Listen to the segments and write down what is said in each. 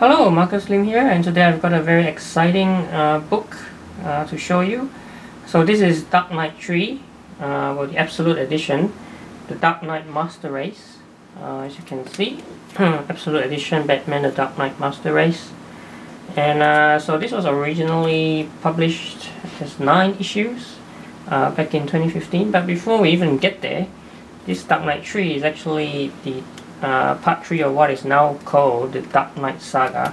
Hello, Marcus Lim here, and today I've got a very exciting book to show you. So this is Dark Knight 3, well, the Absolute Edition, the Dark Knight Master Race. As you can see, Absolute Edition, Batman the Dark Knight Master Race. And so this was originally published as 9 issues back in 2015. But before we even get there, this Dark Knight 3 is actually the part 3 of what is now called the Dark Knight Saga,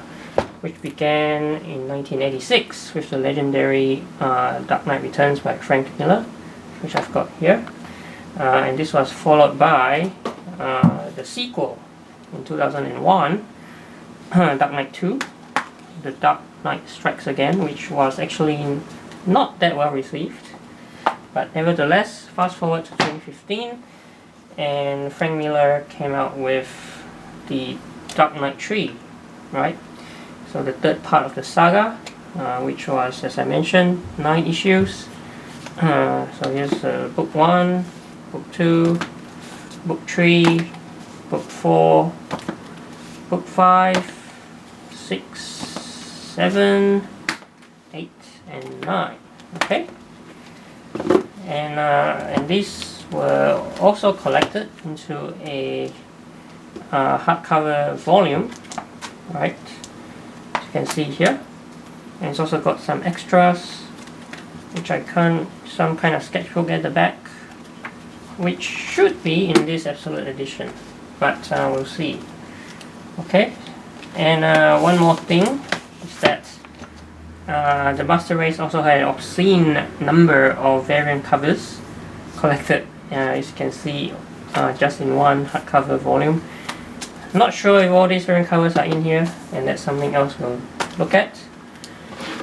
which began in 1986 with the legendary Dark Knight Returns by Frank Miller, which I've got here. And this was followed by the sequel in 2001, Dark Knight 2, The Dark Knight Strikes Again, which was actually not that well received. But nevertheless, fast forward to 2015, and Frank Miller came out with the Dark Knight 3, right? So the third part of the saga, which was, as I mentioned, 9 issues. So here's book 1, book 2, book 3, book 4, book 5, 6, 7, 8, and 9. Okay, and these were also collected into a hardcover volume, right, as you can see here. And it's also got some extras, which some kind of sketchbook at the back, which should be in this Absolute Edition, but we'll see. Okay, and one more thing is that the Master Race also had an obscene number of variant covers collected, as you can see, just in one hardcover volume. Not sure if all these variant covers are in here, and that's something else we'll look at.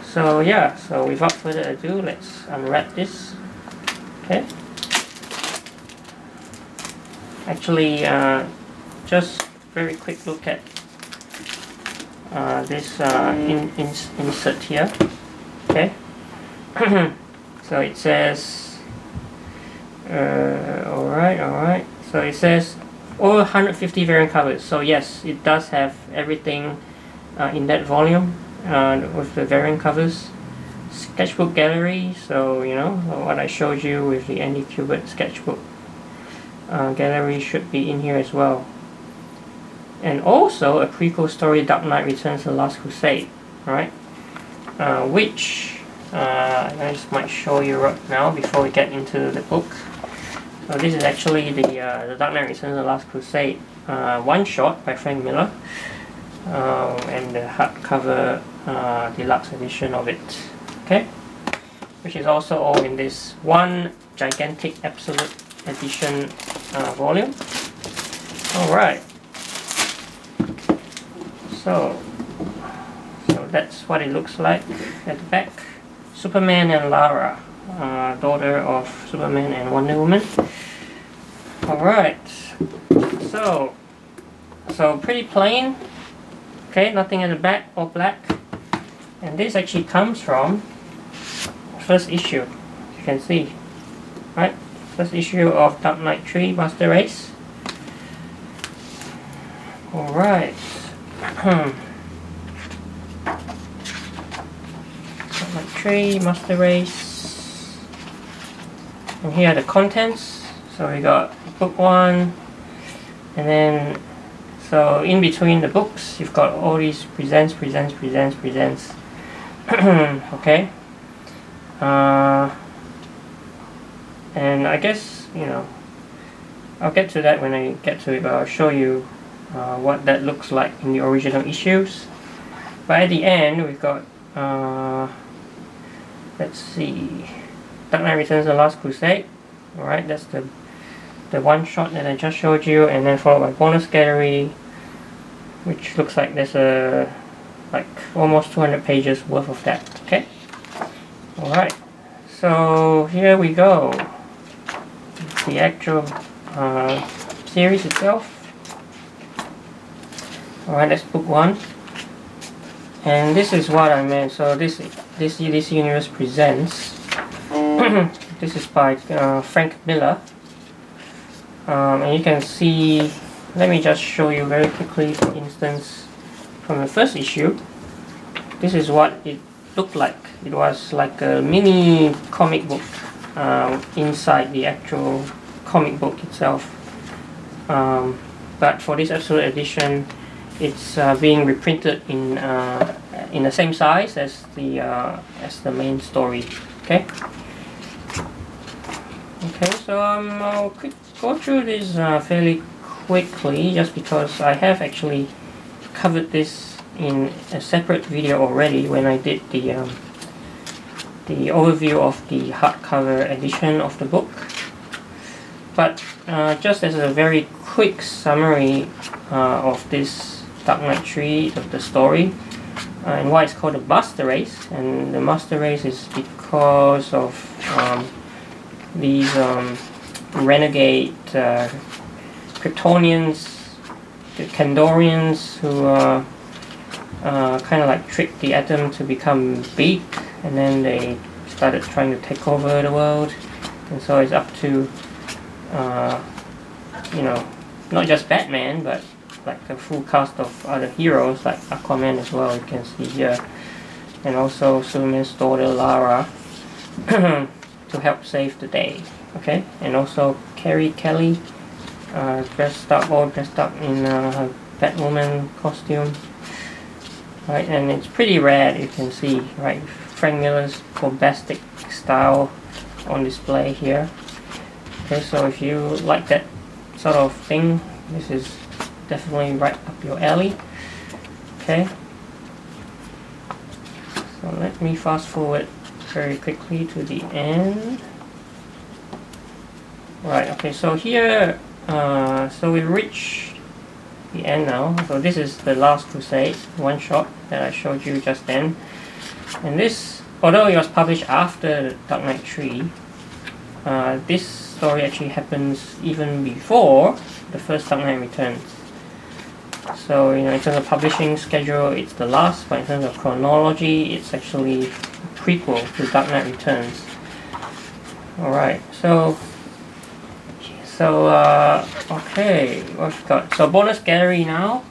So yeah, so without further ado, let's unwrap this. Okay. Actually, just very quick look at this insert here. Okay. So it says, alright. So it says all 150 variant covers. So yes, it does have everything in that volume with the variant covers. Sketchbook gallery. So you know what I showed you with the Andy Kubert sketchbook gallery should be in here as well. And also a prequel story, Dark Knight Returns to Last Crusade, right? Which I just might show you right now before we get into the book. So this is actually the Dark Knight Returns to Last Crusade one shot by Frank Miller, and the hardcover deluxe edition of it. Okay, which is also all in this one gigantic Absolute Edition volume. Alright. So that's what it looks like at the back. Superman and Lara, daughter of Superman and Wonder Woman. Alright, so pretty plain. Okay, nothing at the back, all black. And this actually comes from first issue, you can see, right? First issue of Dark Knight 3 Master Race. Alright. Dark Knight 3 Master Race. And here are the contents. So we got book 1, and then so in between the books you've got all these presents. Okay. And I guess, you know, I'll get to that when I get to it, but I'll show you what that looks like in the original issues. But at the end we've got let's see, Dark Knight Returns to the Last Crusade. Alright, that's the one shot that I just showed you, and then followed by bonus gallery, which looks like there's like almost 200 pages worth of that. Okay. Alright, so here we go. The actual series itself. Alright, that's book 1. And this is what I meant. So this Universe Presents. This is by Frank Miller. And you can see, let me just show you very quickly, for instance, from the first issue, this is what it looked like. It was like a mini comic book inside the actual comic book itself. But for this absolute edition, it's being reprinted in the same size as the main story. Okay. Okay, so I'll go through this fairly quickly, just because I have actually covered this in a separate video already when I did the overview of the hardcover edition of the book. But just as a very quick summary of this Dark Knight 3, of the story, and why it's called the Master Race. And the Master Race is because of these renegade Kryptonians, the Kandorians, who kind of like tricked the Atom to become big, and then they started trying to take over the world. And so it's up to you know, not just Batman, but like a full cast of other heroes like Aquaman as well, you can see here, and also Superman's daughter Lara to help save the day. Okay, and also Carrie Kelly all dressed up in her Batwoman costume. Right, and it's pretty rad, you can see, right, Frank Miller's bombastic style on display here. Okay, so if you like that sort of thing, this is definitely right up your alley. Okay, so let me fast forward very quickly to the end. Right, okay, so here, so we reach the end now. So this is the Last Crusade one shot that I showed you just then. And this, although it was published after Dark Knight 3, this story actually happens even before the first Dark Knight Returns. So, you know, in terms of publishing schedule, it's the last, but in terms of chronology, it's actually a prequel to Dark Knight Returns. Alright, so okay, what we've got? So bonus gallery now,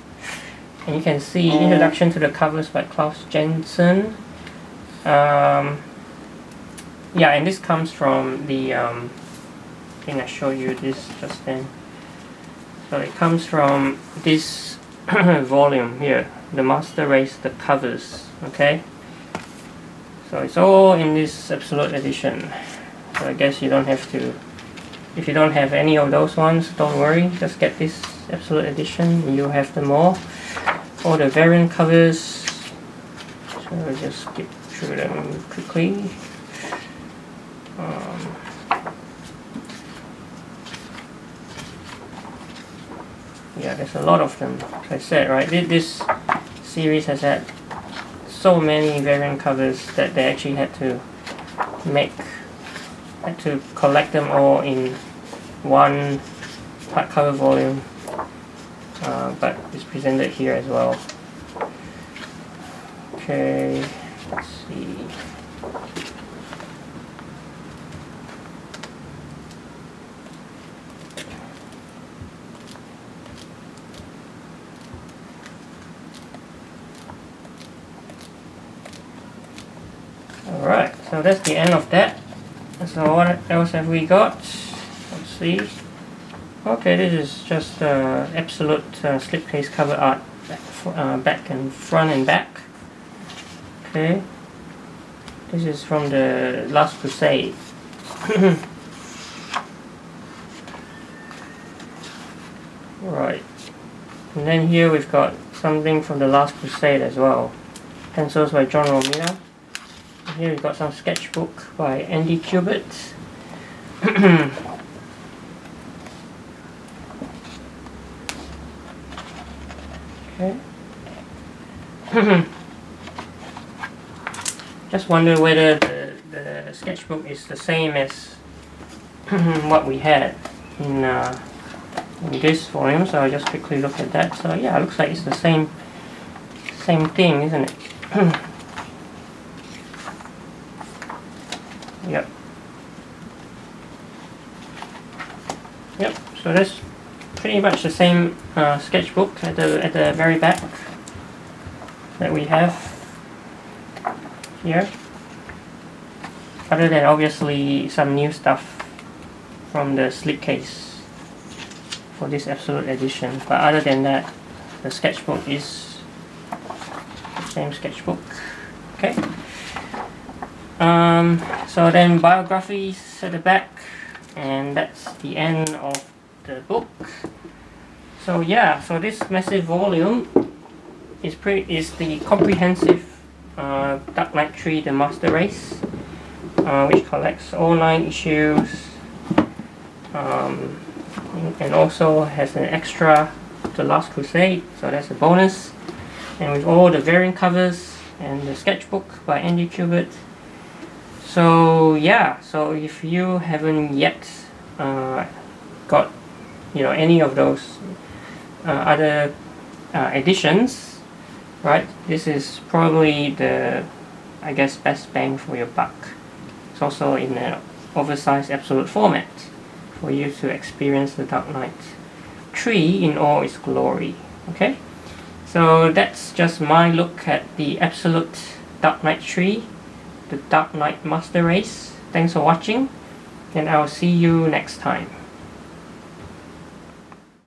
and you can see introduction to the covers by Klaus Jensen. Yeah, and this comes from the I think I showed you this just then. So it comes from this volume here, the Master Race, the covers. Okay, so it's all in this absolute edition. So I guess you don't have to, if you don't have any of those ones, don't worry, just get this absolute edition, you'll have them all the variant covers. So I'll just skip through them quickly. Yeah, there's a lot of them, as I said, right? This series has had so many variant covers that they actually had to collect them all in one hardcover volume, but it's presented here as well. Okay, let's see. Alright, so that's the end of that. So what else have we got? Let's see. Okay, this is just absolute slipcase cover art, back and front and back. Okay, this is from the Last Crusade. Right, and then here we've got something from the Last Crusade as well. Pencils by John Romita. Here we've got some sketchbook by Andy Kubert. Okay. Just wonder whether the sketchbook is the same as what we had in this volume, so I'll just quickly look at that. So yeah, it looks like it's the same thing, isn't it? Yep. Yep. So that's pretty much the same sketchbook at the very back. that we have here, other than obviously some new stuff from the slipcase for this Absolute Edition. But other than that, the sketchbook is the same sketchbook. Okay. So then biographies at the back, and that's the end of the book. So yeah, so this massive volume is the comprehensive Dark Knight 3 The Master Race, which collects all 9 issues, and also has an extra, The Last Crusade, so that's a bonus, and with all the variant covers and the sketchbook by Andy Kubert. So yeah, so if you haven't yet got any of those other editions, right, this is probably the, I guess, best bang for your buck. It's also in an oversized absolute format for you to experience the Dark Knight 3 in all its glory. Okay, so that's just my look at the Absolute Dark Knight 3, the Dark Knight Master Race. Thanks for watching, and I'll see you next time.